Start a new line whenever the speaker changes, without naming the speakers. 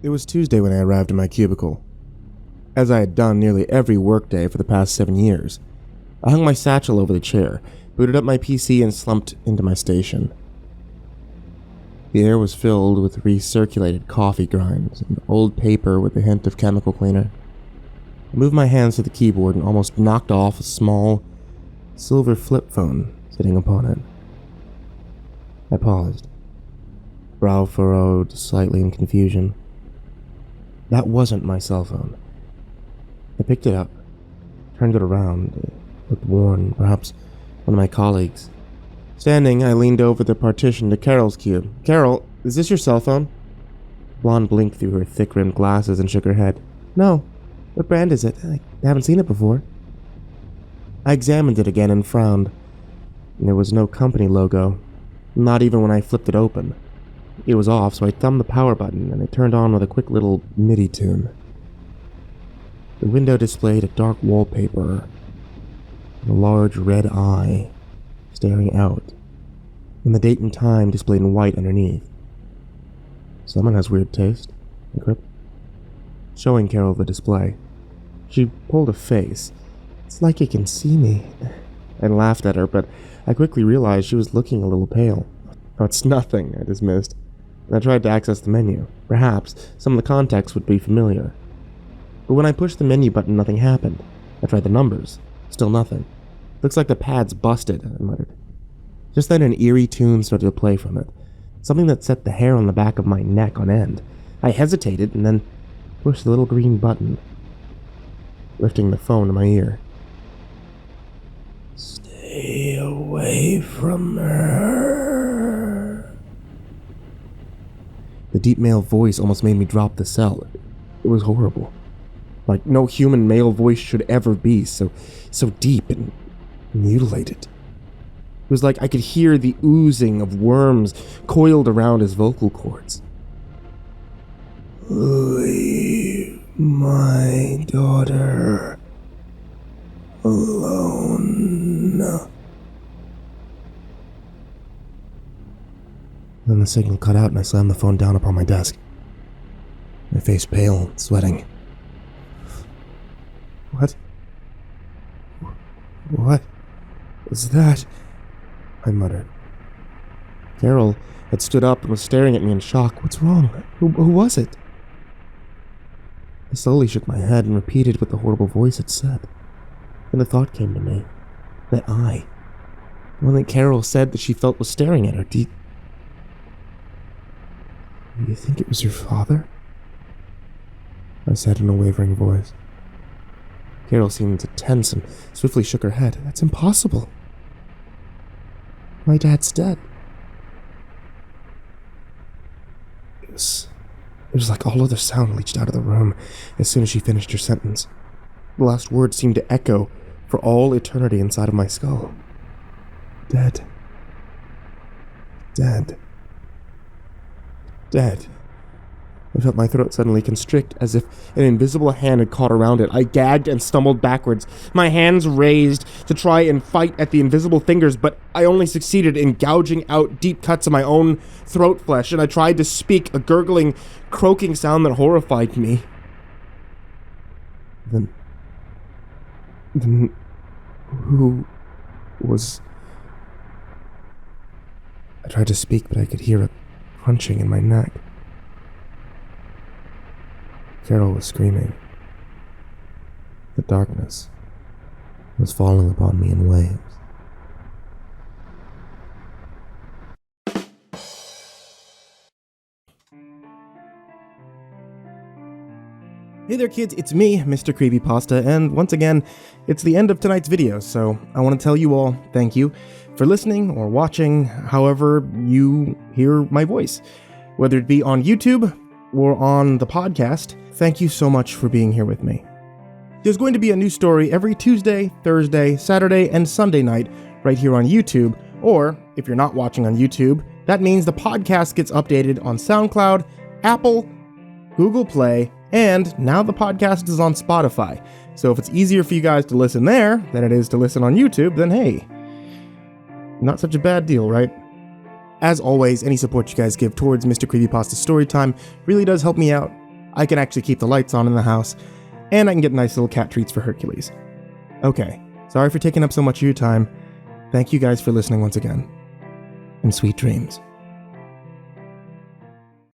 It was Tuesday when I arrived in my cubicle. As I had done nearly every workday for the past 7 years, I hung my satchel over the chair, booted up my PC, and slumped into my station. The air was filled with recirculated coffee grinds and old paper with a hint of chemical cleaner. I moved my hands to the keyboard and almost knocked off a small, silver flip phone sitting upon it. I paused, brow furrowed slightly in confusion. That wasn't my cell phone. I picked it up, turned it around. It looked worn, perhaps one of my colleagues. Standing, I leaned over the partition to Carol's cube. "Carol, is this your cell phone?" Blonde blinked through her thick-rimmed glasses and shook her head. "No. What brand is it? I haven't seen it before." I examined it again and frowned. There was no company logo, not even when I flipped it open. It was off, so I thumbed the power button and it turned on with a quick little MIDI tune. The window displayed a dark wallpaper and a large red eye staring out, and the date and time displayed in white underneath. "Someone has weird taste," I quipped, showing Carol the display. She pulled a face. "It's like it can see me." I laughed at her, but I quickly realized she was looking a little pale. "Oh, it's nothing," I dismissed. I tried to access the menu. Perhaps some of the context would be familiar. But when I pushed the menu button, nothing happened. I tried the numbers. Still nothing. "Looks like the pad's busted," I muttered. Just then an eerie tune started to play from it. Something that set the hair on the back of my neck on end. I hesitated and then pushed the little green button, lifting the phone to my ear. "Stay away from her." The deep male voice almost made me drop the cell. It was horrible. Like no human male voice should ever be, so deep and mutilated. It was like I could hear the oozing of worms coiled around his vocal cords. "Leave my daughter alone." Then the signal cut out and I slammed the phone down upon my desk, my face pale and sweating. What was that?" I muttered. Carol had stood up and was staring at me in shock. "What's wrong? Who was it?" I slowly shook my head and repeated what the horrible voice had said. Then the thought came to me. That eye. The one that Carol said that she felt was staring at her. Do you think it was your father?" I said in a wavering voice. Carol seemed tense and swiftly shook her head. "That's impossible. My dad's dead." It was like all other sound leached out of the room as soon as she finished her sentence. The last word seemed to echo for all eternity inside of my skull. Dead. Dead. Dead. I felt my throat suddenly constrict as if an invisible hand had caught around it. I gagged and stumbled backwards, my hands raised to try and fight at the invisible fingers, but I only succeeded in gouging out deep cuts of my own throat flesh, and I tried to speak, a gurgling, croaking sound that horrified me. Then who was... I tried to speak, but I could hear a crunching in my neck. Carol was screaming. The darkness was falling upon me in waves. Hey there kids, it's me, MrCreepyPasta, and once again, it's the end of tonight's video, so I want to tell you all thank you for listening or watching however you hear my voice. Whether it be on YouTube or on the podcast, thank you so much for being here with me. There's going to be a new story every Tuesday, Thursday, Saturday, and Sunday night right here on YouTube, or if you're not watching on YouTube, that means the podcast gets updated on SoundCloud, Apple, Google Play, and now the podcast is on Spotify. So if it's easier for you guys to listen there than it is to listen on YouTube, then hey, not such a bad deal, right? As always, any support you guys give towards Mr. CreepyPasta Storytime really does help me out. I can actually keep the lights on in the house, and I can get nice little cat treats for Hercules. Okay, sorry for taking up so much of your time. Thank you guys for listening once again. And sweet dreams.